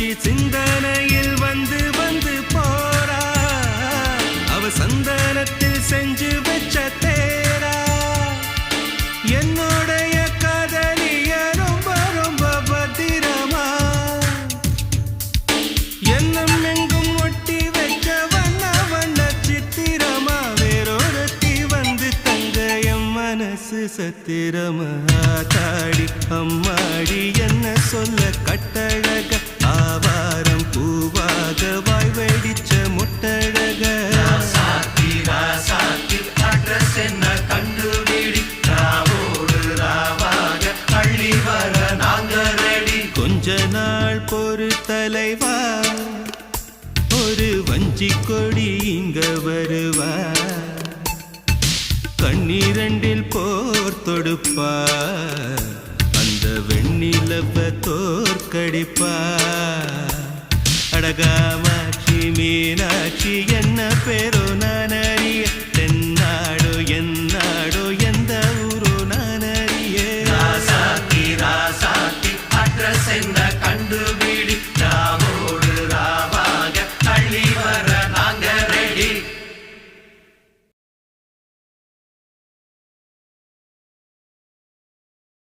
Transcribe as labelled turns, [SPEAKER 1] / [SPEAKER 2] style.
[SPEAKER 1] மீனாட்சி சிந்தனையில் வந்து வந்து போறா அவ சந்தனத்தில் செஞ்சு வச்ச தேரா என்னுடைய காதலிய ரொம்ப ரொம்ப பத்திரமா எண்ணம் எங்கும் ஒட்டி வச்ச வண்ண வண்ண சித்திரமா வேறொருத்தி வந்து தங்க என் மனசு சத்திரமா தாடி அம்மாடி என்ன சொல்ல கட்டழக ஆவாரம் பூவாக வாய் வெடிச்ச முட்டழக
[SPEAKER 2] அட்ரஸ் என்ன கண்டுபிடி ராவோடு ராவாக அள்ளி வர நாங்க ரெடி
[SPEAKER 1] கொஞ்ச நாள் பொறு தலைவா ஒரு வஞ்சி கொடி இங்க வருவா கண்ணீரண்டில் போர் தொடுப்பா அந்த வெண்ணிலவ தோற்கடிப்பா அடகாமாட்சி மீனாட்சி என்ன பேரோ நான் அறிய தென்னாடோ என்னாடோ எந்த ஊரோ நான் அறிய
[SPEAKER 2] ராசாத்தி அட்ரஸ் என்ன